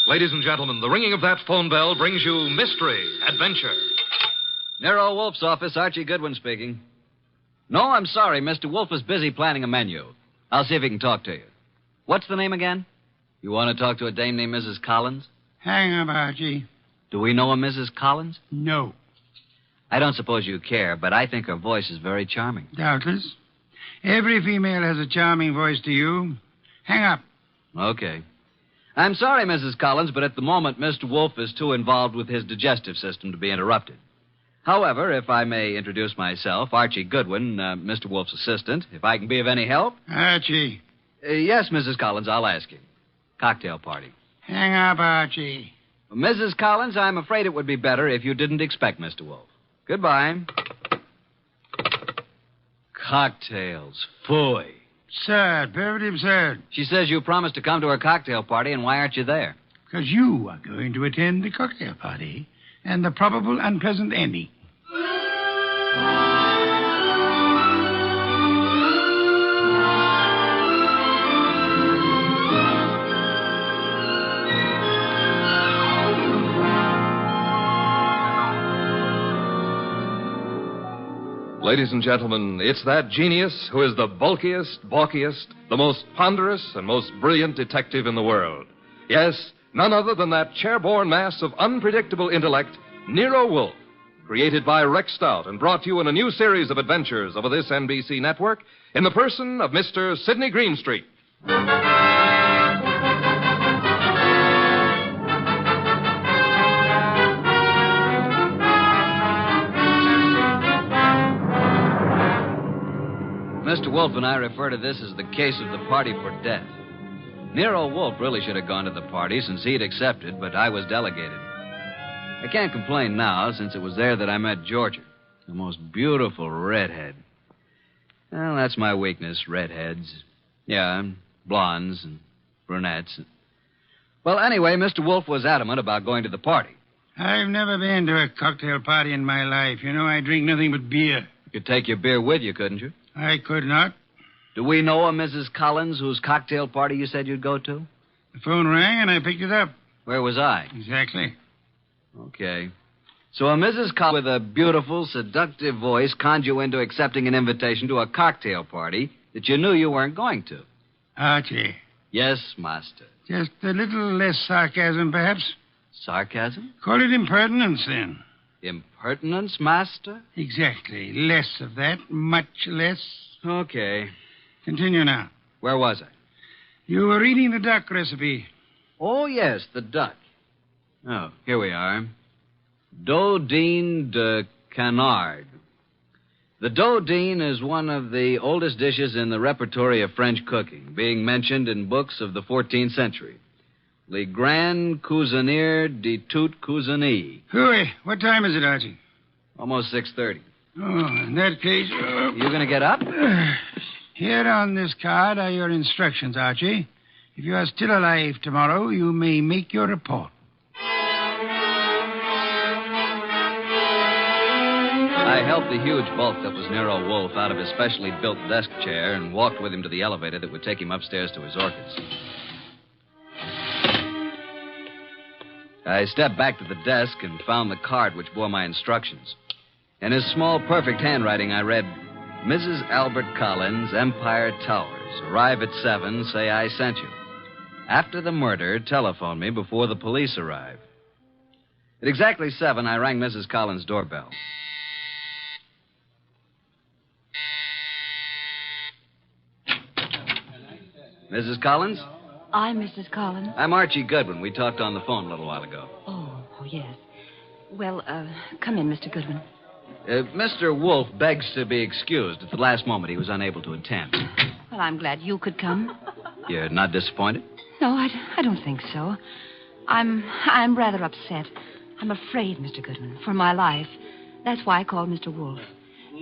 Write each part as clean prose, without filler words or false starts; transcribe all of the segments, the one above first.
Ladies and gentlemen, the ringing of that phone bell brings you mystery, adventure. Nero Wolf's office, Archie Goodwin speaking. No, I'm sorry. Mr. Wolf is busy planning a menu. I'll see if he can talk to you. What's the name again? You want to talk to a dame named Mrs. Collins? Hang up, Archie. Do we know a Mrs. Collins? No. I don't suppose you care, but I think her voice is very charming. Doubtless. Every female has a charming voice to you. Hang up. Okay. I'm sorry, Mrs. Collins, but at the moment, Mr. Wolf is too involved with his digestive system to be interrupted. However, if I may introduce myself, Archie Goodwin, Mr. Wolf's assistant, if I can be of any help. Archie. Yes, Mrs. Collins, I'll ask you. Cocktail party. Hang up, Archie. Mrs. Collins, I'm afraid it would be better if you didn't expect Mr. Wolf. Goodbye. Cocktails. Phooey. Absurd. Perfectly absurd. She says you promised to come to her cocktail party, and why aren't you there? Because you are going to attend the cocktail party and the probable unpleasant ending. Ladies and gentlemen, it's that genius who is the bulkiest, balkiest, the most ponderous, and most brilliant detective in the world. Yes, none other than that chairborne mass of unpredictable intellect, Nero Wolfe, created by Rex Stout and brought to you in a new series of adventures over this NBC network in the person of Mr. Sidney Greenstreet. Mr. Wolf and I refer to this as the case of the party for death. Nero Wolfe really should have gone to the party since he'd accepted, but I was delegated. I can't complain now since it was there that I met Georgia, the most beautiful redhead. Well, that's my weakness, redheads. Yeah, blondes and brunettes. Well, anyway, Mr. Wolfe was adamant about going to the party. I've never been to a cocktail party in my life. You know, I drink nothing but beer. You could take your beer with you, couldn't you? I could not. Do we know a Mrs. Collins whose cocktail party you said you'd go to? The phone rang and I picked it up. Where was I? Exactly. Okay. So a Mrs. Collins with a beautiful, seductive voice conned you into accepting an invitation to a cocktail party that you knew you weren't going to. Archie. Yes, master. Just a little less sarcasm, perhaps. Sarcasm? Call it impertinence, then. Impertinence, master? Exactly. Less of that. Much less. Okay. Continue now. Where was I? You were reading the duck recipe. Oh, yes, the duck. Oh, here we are. Dodine de canard. The dodine is one of the oldest dishes in the repertory of French cooking, being mentioned in books of the 14th century. Le Grand Cuisinier de Toute Cuisine. Hooey, what time is it, Archie? Almost 6:30. Oh, in that case... You going to get up? Here on this card are your instructions, Archie. If you are still alive tomorrow, you may make your report. I helped the huge bulk that was Nero Wolfe out of his specially built desk chair and walked with him to the elevator that would take him upstairs to his orchids. I stepped back to the desk and found the card which bore my instructions. In his small, perfect handwriting, I read, Mrs. Albert Collins, Empire Towers. Arrive at 7, say I sent you. After the murder, telephone me before the police arrive. At exactly 7, I rang Mrs. Collins' doorbell. Mrs. Collins? I'm Mrs. Collins. I'm Archie Goodwin. We talked on the phone a little while ago. Oh, yes. Well, come in, Mr. Goodwin. Mr. Wolfe begs to be excused. At the last moment, he was unable to attend. Well, I'm glad you could come. You're not disappointed? No, I don't think so. I'm rather upset. I'm afraid, Mr. Goodwin, for my life. That's why I called Mr. Wolfe.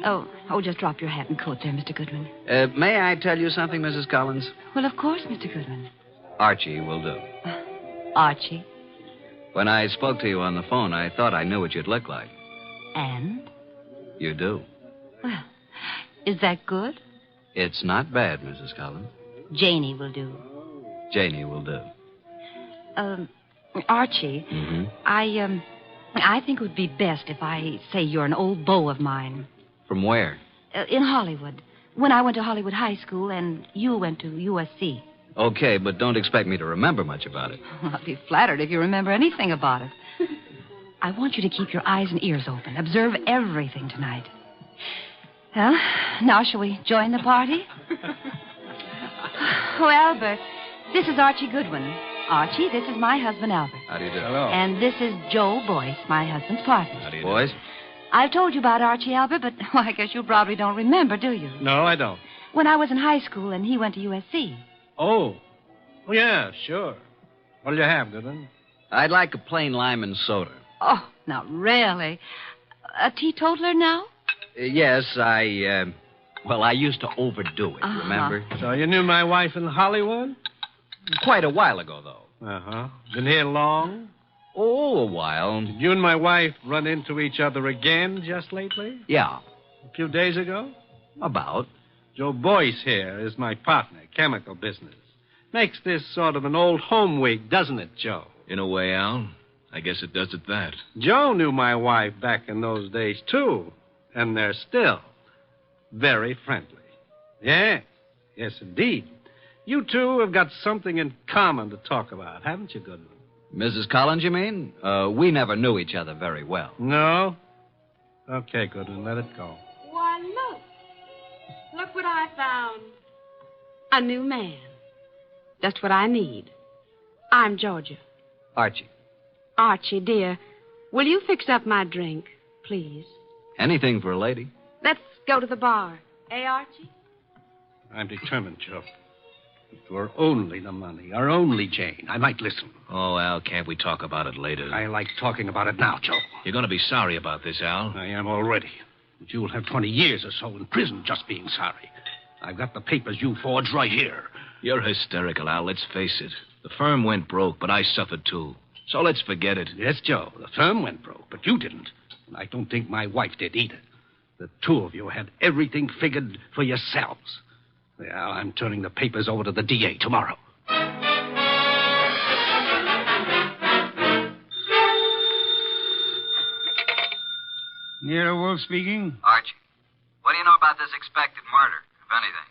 Oh, just drop your hat and coat there, Mr. Goodwin. May I tell you something, Mrs. Collins? Well, of course, Mr. Goodwin. Archie will do. Archie? When I spoke to you on the phone, I thought I knew what you'd look like. And? You do. Well, is that good? It's not bad, Mrs. Collins. Janie will do. Janie will do. Archie, Mm-hmm. I think it would be best if I say you're an old beau of mine. From where? In Hollywood. When I went to Hollywood High School and you went to USC. Okay, but don't expect me to remember much about it. I'll be flattered if you remember anything about it. I want you to keep your eyes and ears open. Observe everything tonight. Well, now shall we join the party? Oh, Albert, this is Archie Goodwin. Archie, this is my husband, Albert. How do you do? Hello. And this is Joe Boyce, my husband's partner. How do you do? Boys? I've told you about Archie, Albert, but well, I guess you probably don't remember, do you? No, I don't. When I was in high school and he went to USC. Oh, yeah, sure. What'll you have, Goodwin? I'd like a plain lime and soda. Oh, now, really? A teetotaler now? Yes, I used to overdo it, Uh-huh. remember? So you knew my wife in Hollywood? Quite a while ago, though. Uh-huh. Been here long? Oh, a while. Did you and my wife run into each other again just lately? Yeah, A few days ago? about. Joe Boyce here is my partner, chemical business. Makes this sort of an old home week, doesn't it, Joe? In a way, Al. I guess it does it that. Joe knew my wife back in those days, too. And they're still very friendly. Yes, indeed. You two have got something in common to talk about, haven't you, Goodwin? Mrs. Collins, you mean? We never knew each other very well. No? Okay, Goodwin, let it go. Why, look. Look what I found. A new man. Just what I need. I'm Georgia. Archie, Archie, dear, will you fix up my drink, please? anything for a lady. Let's go to the bar. Eh, Archie? I'm determined, Joe. If it were only the money, or only Jane, I might listen. Oh, Al, can't we talk about it later? I like talking about it now, Joe. You're going to be sorry about this, Al. I am already. But you'll have 20 years or so in prison just being sorry. I've got the papers you forged right here. You're hysterical, Al. Let's face it. The firm went broke, but I suffered too. So let's forget it. Yes, Joe, the firm went broke, but you didn't. And I don't think my wife did either. The two of you had everything figured for yourselves. Well, I'm turning the papers over to the DA tomorrow. Nero Wolf speaking. Archie, what do you know about this expected murder, if anything?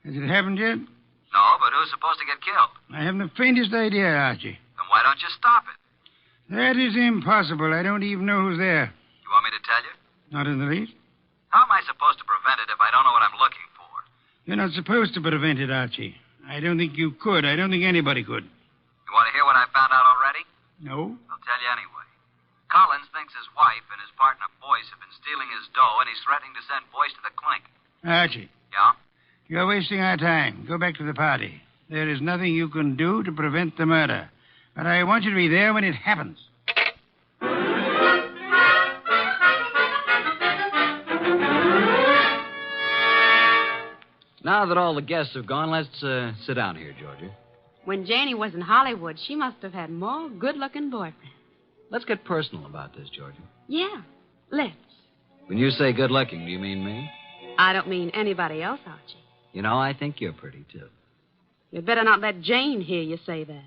Has it happened yet? No, but who's supposed to get killed? I haven't the faintest idea, Archie. Then why don't you stop it? That is impossible. I don't even know who's there. You want me to tell you? Not in the least. How am I supposed to prevent it if I don't know what I'm looking for? You're not supposed to prevent it, Archie. I don't think you could. I don't think anybody could. You want to hear what I found out already? No? I'll tell you anyway. Collins thinks his wife and his partner Boyce have been stealing his dough, and he's threatening to send Boyce to the clink. Archie, Yeah? you're wasting our time. Go back to the party. There is nothing you can do to prevent the murder. But I want you to be there when it happens. Now that all the guests have gone, let's sit down here, Georgia. When Janie was in Hollywood, she must have had more good-looking boyfriends. Let's get personal about this, Georgia. Yeah, let's. When you say good looking, do you mean me? I don't mean anybody else, Archie. You know, I think you're pretty, too. You'd better not let Jane hear you say that.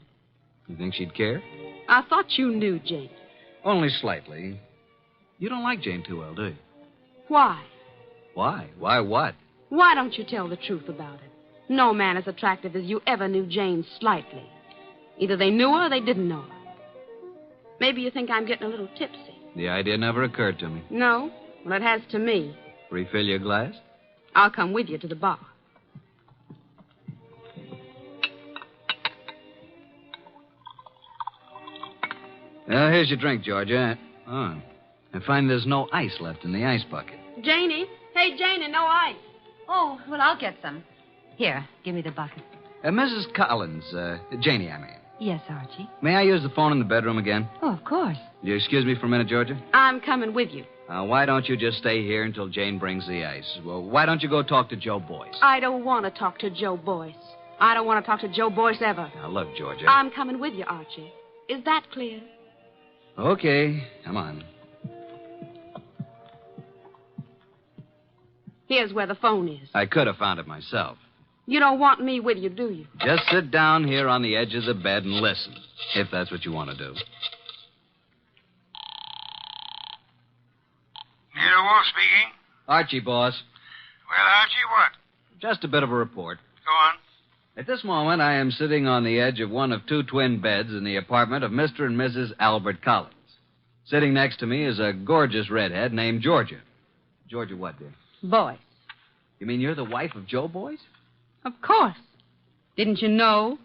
You think she'd care? I thought you knew Jane. Only slightly. You don't like Jane too well, do you? Why? Why? Why what? Why don't you tell the truth about it? No man as attractive as you ever knew Jane slightly. Either they knew her or they didn't know her. Maybe you think I'm getting a little tipsy. The idea never occurred to me. No? Well, it has to me. Refill your glass? I'll come with you to the bar. Well, here's your drink, Georgia. Oh, I find there's no ice left in the ice bucket. Janie? Hey, Janie, no ice. Oh, well, I'll get some. Here, give me the bucket. Mrs. Collins, Janie, I mean. Yes, Archie. May I use the phone in the bedroom again? Oh, of course. You excuse me for a minute, Georgia? I'm coming with you. Why don't you just stay here until Jane brings the ice? Well, why don't you go talk to Joe Boyce? I don't want to talk to Joe Boyce. I don't want to talk to Joe Boyce ever. Now, look, Georgia. I'm coming with you, Archie. Is that clear? Okay, come on. Here's where the phone is. I could have found it myself. You don't want me with you, do you? Just sit down here on the edge of the bed and listen, if that's what you want to do. Nero Wolf speaking. Archie, boss. Well, Archie, what? Just a bit of a report. Go on. At this moment, I am sitting on the edge of one of two twin beds in the apartment of Mr. and Mrs. Albert Collins. Sitting next to me is a gorgeous redhead named Georgia. Georgia what, dear? Boy. You mean you're the wife of Joe Boyce? Of course. Didn't you know?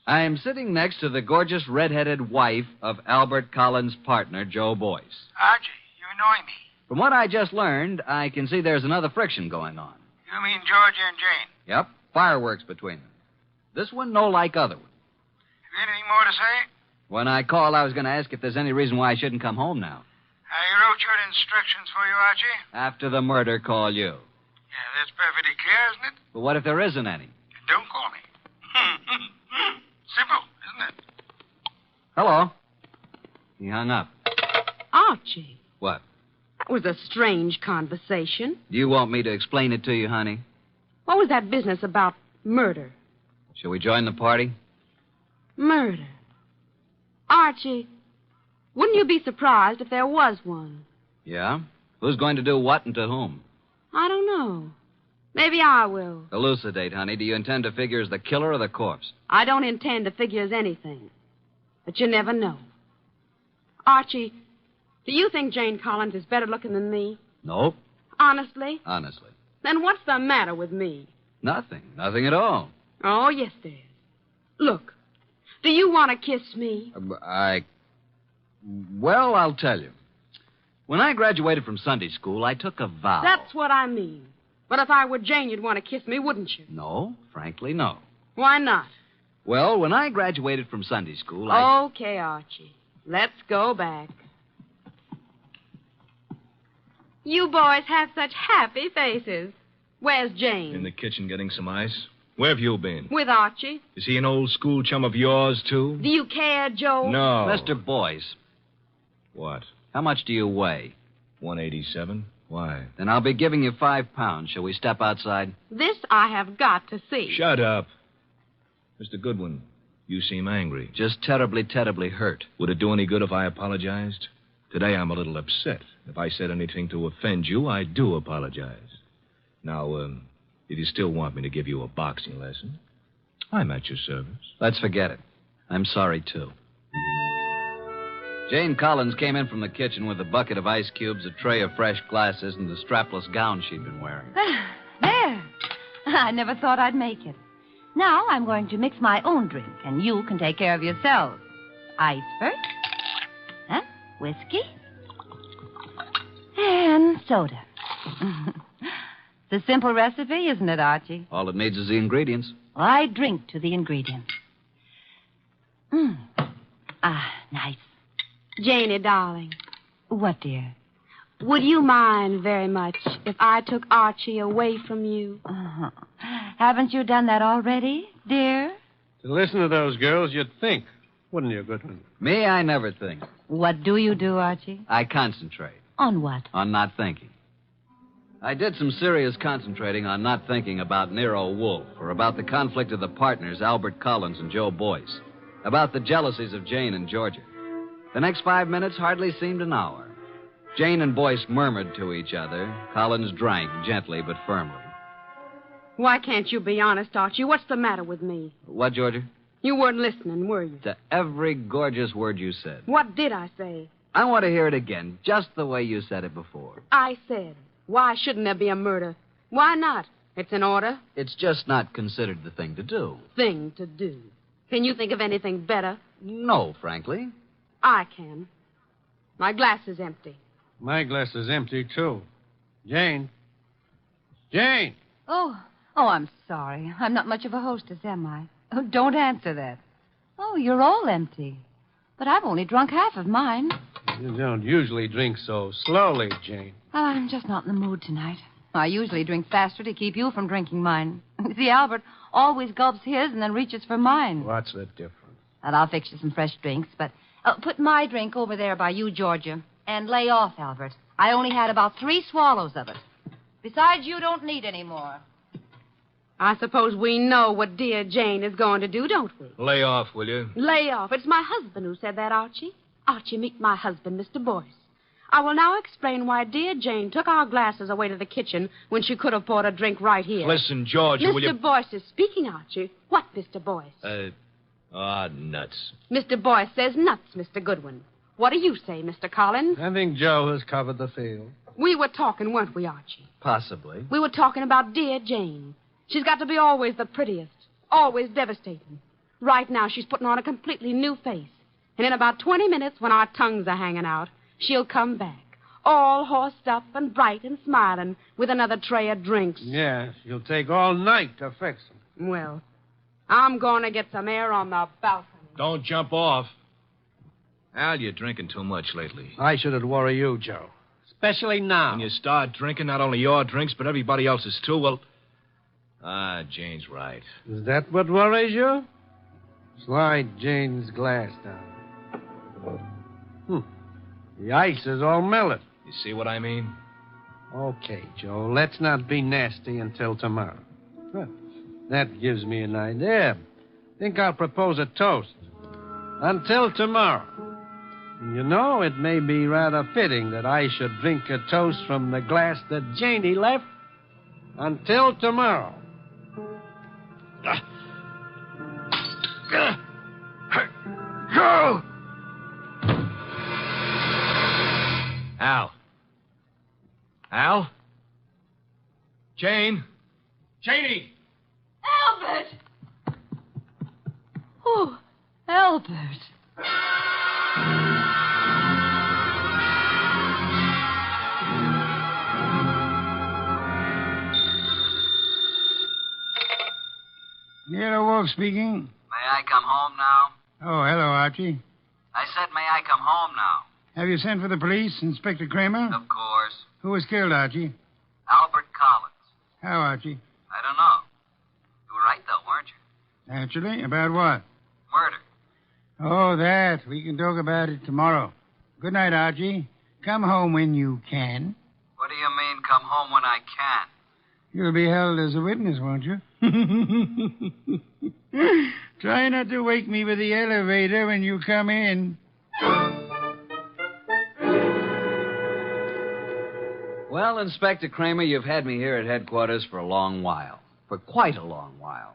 I am sitting next to the gorgeous redheaded wife of Albert Collins' partner, Joe Boyce. Archie, you annoy me. From what I just learned, I can see there's another friction going on. You mean Georgia and Jane? Yep, fireworks between them. This one no like other one. Have you anything more to say? When I called, I was going to ask if there's any reason why I shouldn't come home now. I wrote your instructions for you, Archie. After the murder, call you. Yeah, that's perfectly clear, isn't it? But what if there isn't any? Don't call me. Simple, isn't it? Hello. He hung up. Archie, What? that was a strange conversation. Do you want me to explain it to you, honey? What was that business about murder? Shall we join the party? Murder. Archie, wouldn't you be surprised if there was one? Yeah? Who's going to do what and to whom? I don't know. Maybe I will. Elucidate, honey. Do you intend to figure as the killer or the corpse? I don't intend to figure as anything. But you never know. Archie, do you think Jane Collins is better looking than me? No. Honestly? Honestly. Then what's the matter with me? Nothing. Nothing at all. Oh, yes, there is. Look, do you want to kiss me? Well, I'll tell you. When I graduated from Sunday school, I took a vow. That's what I mean. But if I were Jane, you'd want to kiss me, wouldn't you? No, frankly, no. Why not? Well, when I graduated from Sunday school, Okay, Archie. Let's go back. You boys have such happy faces. Where's Jane? In the kitchen getting some ice. Where have you been? With Archie. Is he an old school chum of yours, too? Do you care, Joe? No. Mr. Boyce, What? how much do you weigh? 187? Why? Then I'll be giving you 5 pounds. Shall we step outside? This I have got to see. Shut up. Mr. Goodwin, you seem angry. Just terribly hurt. Would it do any good if I apologized? Today I'm a little upset. If I said anything to offend you, I do apologize. Now, if you still want me to give you a boxing lesson, I'm at your service. Let's forget it. I'm sorry, too. Jane Collins came in from the kitchen with a bucket of ice cubes, a tray of fresh glasses, and the strapless gown she'd been wearing. There. I never thought I'd make it. Now I'm going to mix my own drink, and you can take care of yourselves. Ice first. Huh? Whiskey. And soda. It's a simple recipe, isn't it, Archie? All it needs is the ingredients. Well, I drink to the ingredients. Nice. Janie, darling, What, dear? would you mind very much if I took Archie away from you? Haven't you done that already, dear? To listen to those girls, you'd think, wouldn't you, Goodwin? Me, I never think. What do you do, Archie? I concentrate On what? on not thinking. I did some serious concentrating on not thinking about Nero Wolfe or about the conflict of the partners, Albert Collins and Joe Boyce, about the jealousies of Jane and Georgia. The next 5 minutes hardly seemed an hour. Jane and Boyce murmured to each other. Collins drank gently but firmly. Why can't you be honest, Archie? What's the matter with me? What, Georgia? You weren't listening, were you? To every gorgeous word you said. What did I say? I want to hear it again, just the way you said it before. I said, why shouldn't there be a murder? Why not? It's an order. It's just not considered the thing to do. Thing to do. Can you think of anything better? No, frankly. I can. My glass is empty. My glass is empty, too. Jane. Jane! Oh, I'm sorry. I'm not much of a hostess, am I? Oh, don't answer that. Oh, you're all empty. But I've only drunk half of mine. You don't usually drink so slowly, Jane. Well, I'm just not in the mood tonight. I usually drink faster to keep you from drinking mine. See, Albert always gulps his and then reaches for mine. What's the difference? Well, I'll fix you some fresh drinks, but put my drink over there by you, Georgia. And lay off, Albert. I only had about 3 swallows of it. Besides, you don't need any more. I suppose we know what dear Jane is going to do, don't we? Lay off, will you? Lay off. It's my husband who said that, Archie. Archie, meet my husband, Mr. Boyce. I will now explain why dear Jane took our glasses away to the kitchen when she could have bought a drink right here. Listen, George, will you... Mr. Boyce is speaking, Archie. What, Mr. Boyce? Nuts. Mr. Boyce says nuts, Mr. Goodwin. What do you say, Mr. Collins? I think Joe has covered the field. We were talking, weren't we, Archie? Possibly. We were talking about dear Jane. She's got to be always the prettiest, always devastating. Right now, she's putting on a completely new face. And in about 20 minutes, when our tongues are hanging out, she'll come back, all horsed up and bright and smiling, with another tray of drinks. Yeah, she'll take all night to fix them. Well, I'm going to get some air on the balcony. Don't jump off. Al, you're drinking too much lately. I shouldn't worry you, Joe. Especially now. When you start drinking, not only your drinks, but everybody else's too, well... Jane's right. Is that what worries you? Slide Jane's glass down. The ice is all melted. You see what I mean? Okay, Joe, let's not be nasty until tomorrow. That gives me an idea. Think I'll propose a toast. Until tomorrow. You know, it may be rather fitting that I should drink a toast from the glass that Janie left. Until tomorrow. Go! Al? Al? Jane? Janie! Albert! Oh, Albert. Nero Wolf speaking. May I come home now? Oh, hello, Archie. I said, may I come home now? Have you sent for the police, Inspector Kramer? Of course. Who was killed, Archie? Albert Collins. How, Archie? I don't know. You were right, though, weren't you? Naturally. About what? Murder. Oh, that. We can talk about it tomorrow. Good night, Archie. Come home when you can. What do you mean, come home when I can? You'll be held as a witness, won't you? Try not to wake me with the elevator when you come in. Well, Inspector Kramer, you've had me here at headquarters for a long while. For quite a long while.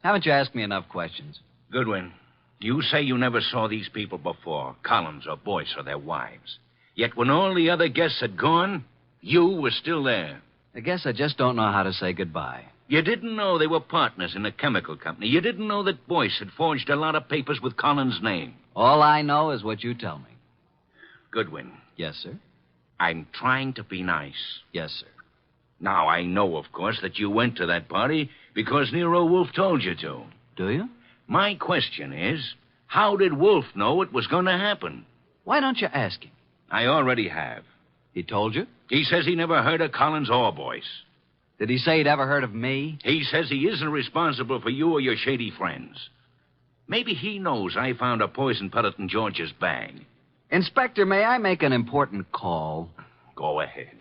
Haven't you asked me enough questions? Goodwin, you say you never saw these people before, Collins or Boyce or their wives. Yet when all the other guests had gone, you were still there. I guess I just don't know how to say goodbye. You didn't know they were partners in a chemical company. You didn't know that Boyce had forged a lot of papers with Collins' name. All I know is what you tell me. Goodwin. Yes, sir. I'm trying to be nice. Yes, sir. Now, I know, of course, that you went to that party because Nero Wolf told you to. Do you? My question is, how did Wolf know it was going to happen? Why don't you ask him? I already have. He told you? He says he never heard of Collins or Boyce. Did he say he'd ever heard of me? He says he isn't responsible for you or your shady friends. Maybe he knows I found a poison pellet in George's bag. Inspector, may I make an important call? Go ahead.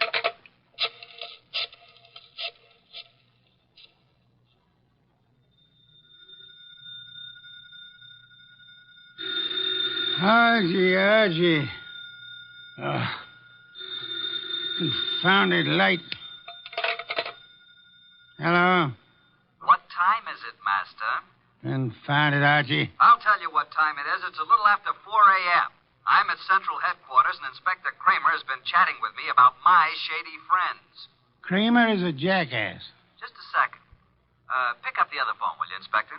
Archie. Confounded light. Hello? What time is it, Master? Confounded, Archie. I'll tell you what time it is. It's a little after 4 a.m. I'm at Central Headquarters, and Inspector Kramer has been chatting with me about my shady friends. Kramer is a jackass. Just a second. Pick up the other phone, will you, Inspector?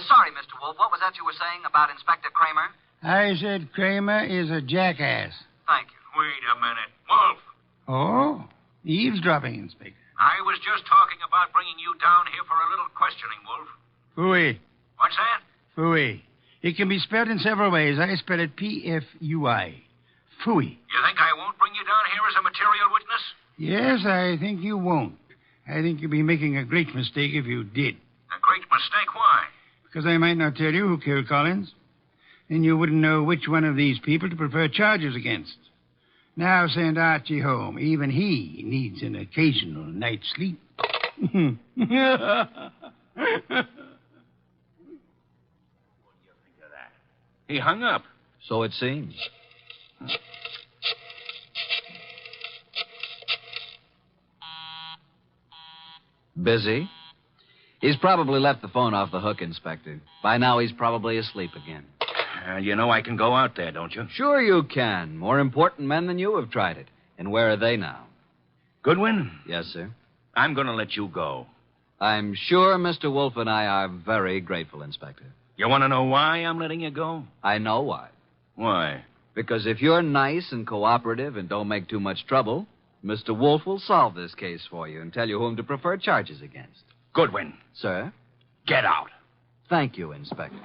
Sorry, Mr. Wolf. What was that you were saying about Inspector Kramer? I said Kramer is a jackass. Thank you. Wait a minute. Wolf, Oh? Eavesdropping, Inspector. I was just talking about bringing you down here for a little questioning, Wolf. Phooey. What's that? Phooey. It can be spelled in several ways. I spell it P-F-U-I. Phooey. You think I won't bring you down here as a material witness? Yes, I think you won't. I think you'd be making a great mistake if you did. A great mistake? Why? Because I might not tell you who killed Collins. Then you wouldn't know which one of these people to prefer charges against. Now send Archie home. Even he needs an occasional night's sleep. He hung up. So it seems. Busy? He's probably left the phone off the hook, Inspector. By now, he's probably asleep again. You know I can go out there, don't you? Sure you can. More important men than you have tried it. And where are they now? Goodwin, Yes, sir. I'm going to let you go. I'm sure Mr. Wolf and I are very grateful, Inspector. You want to know why I'm letting you go? I know why. Why? Because if you're nice and cooperative and don't make too much trouble, Mr. Wolf will solve this case for you and tell you whom to prefer charges against. Goodwin, Sir? get out. Thank you, Inspector.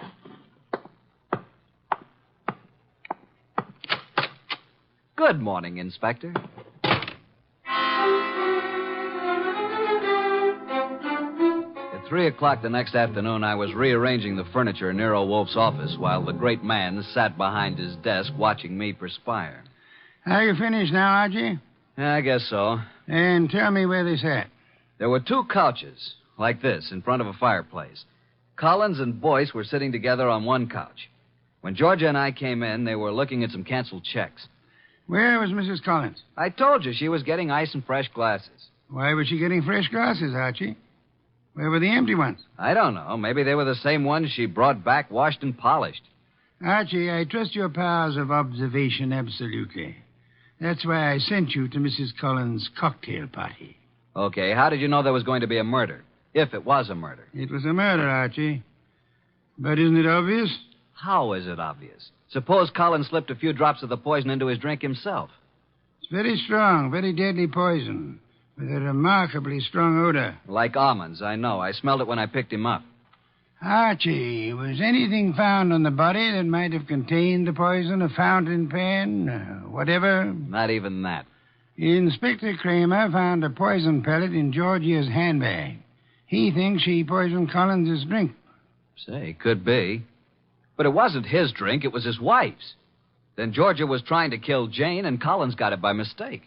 Good morning, Inspector. At 3 o'clock the next afternoon, I was rearranging the furniture in Nero Wolf's office while the great man sat behind his desk watching me perspire. Are you finished now, Archie? Yeah, I guess so. And tell me where they sat. There were 2 couches, like this, in front of a fireplace. Collins and Boyce were sitting together on one couch. When Georgia and I came in, they were looking at some canceled checks. Where was Mrs. Collins? I told you she was getting ice and fresh glasses. Why was she getting fresh glasses, Archie? Where were the empty ones? I don't know. Maybe they were the same ones she brought back, washed and polished. Archie, I trust your powers of observation absolutely. That's why I sent you to Mrs. Collins' cocktail party. Okay, how did you know there was going to be a murder? If it was a murder. It was a murder, Archie. But isn't it obvious? How is it obvious? Suppose Collins slipped a few drops of the poison into his drink himself. It's very strong, very deadly poison, with a remarkably strong odor. Like almonds, I know. I smelled it when I picked him up. Archie, was anything found on the body that might have contained the poison? A fountain pen? Whatever? Not even that. Inspector Kramer found a poison pellet in Georgia's handbag. He thinks she poisoned Collins' drink. Say, could be. But it wasn't his drink, it was his wife's. Then Georgia was trying to kill Jane, and Collins got it by mistake.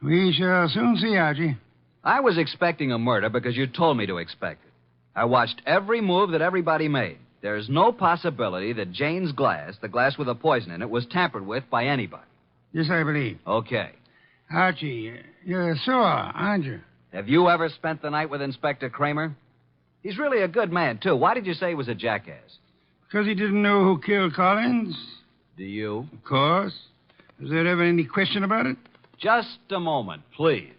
We shall soon see, Archie. I was expecting a murder because you told me to expect it. I watched every move that everybody made. There's no possibility that Jane's glass, the glass with the poison in it, was tampered with by anybody. Yes, I believe. Okay. Archie, you're sore, aren't you? Have you ever spent the night with Inspector Kramer? He's really a good man, too. Why did you say he was a jackass? Because he didn't know who killed Collins? Do you? Of course. Was there ever any question about it? Just a moment, please.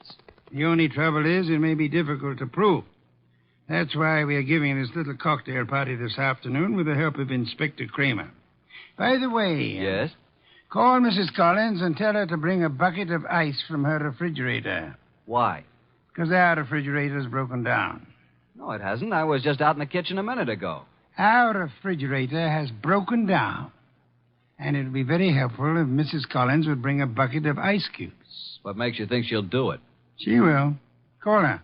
The only trouble is it may be difficult to prove. That's why we are giving this little cocktail party this afternoon with the help of Inspector Kramer. By the way... Yes? Call Mrs. Collins and tell her to bring a bucket of ice from her refrigerator. Why? Because our refrigerator's broken down. No, it hasn't. I was just out in the kitchen a minute ago. Our refrigerator has broken down. And it would be very helpful if Mrs. Collins would bring a bucket of ice cubes. What makes you think she'll do it? She will. Call her.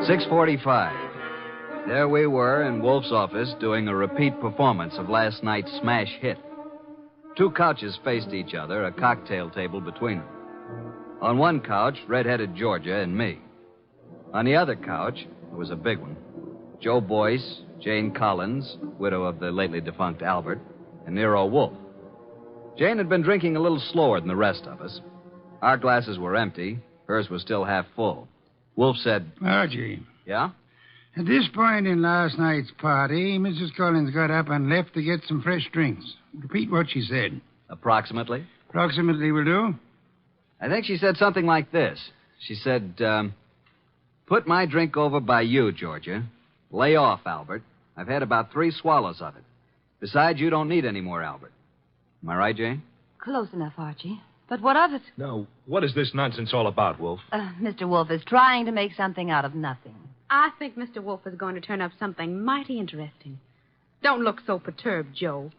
6:45. There we were in Wolf's office doing a repeat performance of last night's smash hit. 2 couches faced each other, a cocktail table between them. On one couch, red-headed Georgia and me. On the other couch, it was a big one, Joe Boyce, Jane Collins, widow of the lately defunct Albert, and Nero Wolf. Jane had been drinking a little slower than the rest of us. Our glasses were empty. Hers was still half full. Wolf said, Archie, Yeah? at this point in last night's party, Mrs. Collins got up and left to get some fresh drinks. Repeat what she said. Approximately. Approximately will do. I think she said something like this. She said, put my drink over by you, Georgia. Lay off, Albert. I've had about 3 swallows of it. Besides, you don't need any more, Albert. Am I right, Jane? Close enough, Archie. But what of it? Now, what is this nonsense all about, Wolf? Mr. Wolf is trying to make something out of nothing. I think Mr. Wolf is going to turn up something mighty interesting. Don't look so perturbed, Joe.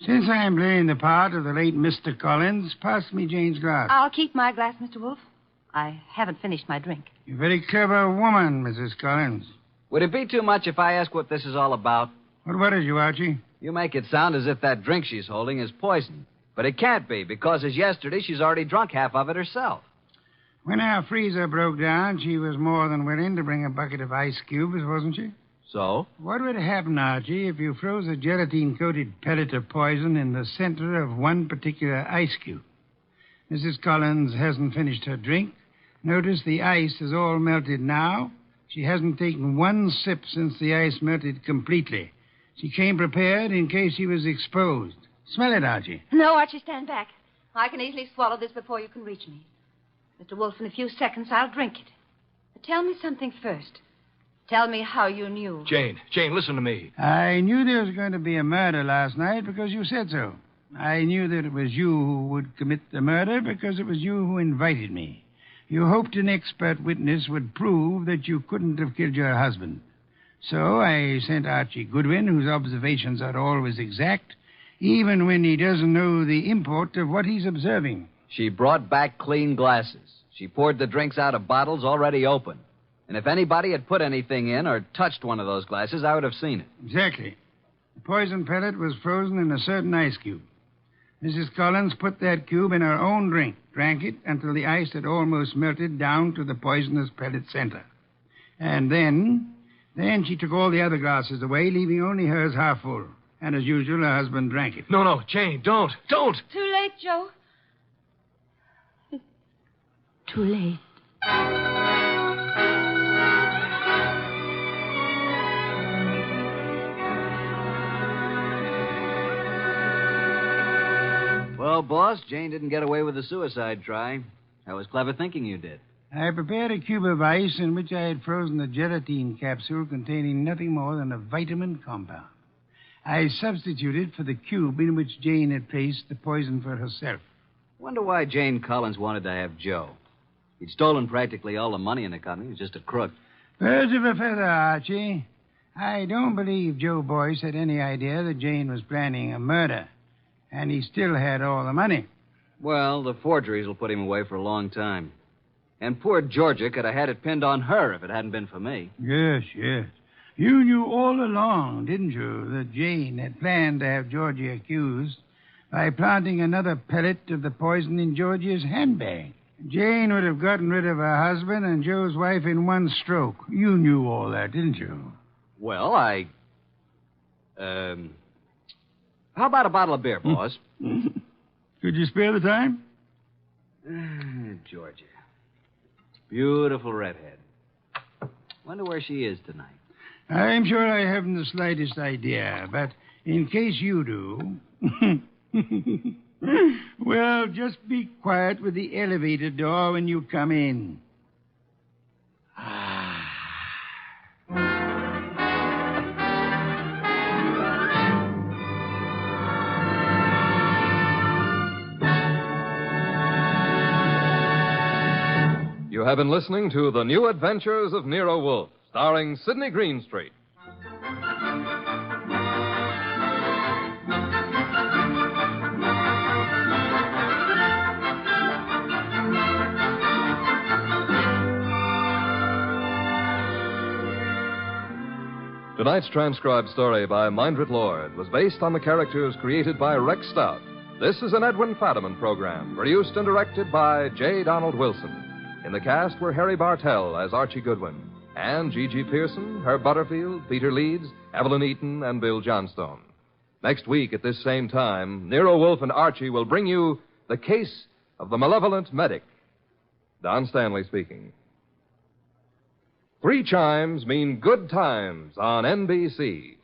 Since I am playing the part of the late Mr. Collins, pass me Jane's glass. I'll keep my glass, Mr. Wolf. I haven't finished my drink. You're a very clever woman, Mrs. Collins. Would it be too much if I ask what this is all about? What worries you, Archie? You make it sound as if that drink she's holding is poison. But it can't be, because as yesterday, she's already drunk half of it herself. When our freezer broke down, she was more than willing to bring a bucket of ice cubes, wasn't she? So? What would happen, Archie, if you froze a gelatine-coated pellet of poison in the center of one particular ice cube? Mrs. Collins hasn't finished her drink. Notice the ice is all melted now. She hasn't taken one sip since the ice melted completely. She came prepared in case she was exposed. Smell it, Archie. No, Archie, stand back. I can easily swallow this before you can reach me. Mr. Wolf, in a few seconds, I'll drink it. But tell me something first. Tell me how you knew. Jane, listen to me. I knew there was going to be a murder last night because you said so. I knew that it was you who would commit the murder because it was you who invited me. You hoped an expert witness would prove that you couldn't have killed your husband. So I sent Archie Goodwin, whose observations are always exact, even when he doesn't know the import of what he's observing. She brought back clean glasses. She poured the drinks out of bottles already open. And if anybody had put anything in or touched one of those glasses, I would have seen it. Exactly. The poison pellet was frozen in a certain ice cube. Mrs. Collins put that cube in her own drink, drank it until the ice had almost melted down to the poisonous pellet center. And then she took all the other glasses away, leaving only hers half full. And as usual, her husband drank it. No, Jane, don't. Too late, Joe. Too late. Well, boss, Jane didn't get away with the suicide try. That was clever thinking you did. I prepared a cube of ice in which I had frozen a gelatine capsule containing nothing more than a vitamin compound. I substituted for the cube in which Jane had placed the poison for herself. Wonder why Jane Collins wanted to have Joe. He'd stolen practically all the money in the company. He was just a crook. Birds of a feather, Archie. I don't believe Joe Boyce had any idea that Jane was planning a murder. And he still had all the money. Well, the forgeries will put him away for a long time. And poor Georgia could have had it pinned on her if it hadn't been for me. Yes. You knew all along, didn't you, that Jane had planned to have Georgia accused by planting another pellet of the poison in Georgia's handbag. Jane would have gotten rid of her husband and Joe's wife in one stroke. You knew all that, didn't you? Well, how about a bottle of beer, boss? Could you spare the time? Georgia. Beautiful redhead. Wonder where she is tonight. I'm sure I haven't the slightest idea, but in case you do... Well, just be quiet with the elevator door when you come in. You have been listening to The New Adventures of Nero Wolfe, starring Sidney Greenstreet. Tonight's transcribed story by Mindred Lord was based on the characters created by Rex Stout. This is an Edwin Fadiman program, produced and directed by J. Donald Wilson. In the cast were Harry Bartell as Archie Goodwin, and G.G. Pearson, Herb Butterfield, Peter Leeds, Evelyn Eaton, and Bill Johnstone. Next week at this same time, Nero Wolfe and Archie will bring you The Case of the Malevolent Medic. Don Stanley speaking. 3 chimes mean good times on NBC.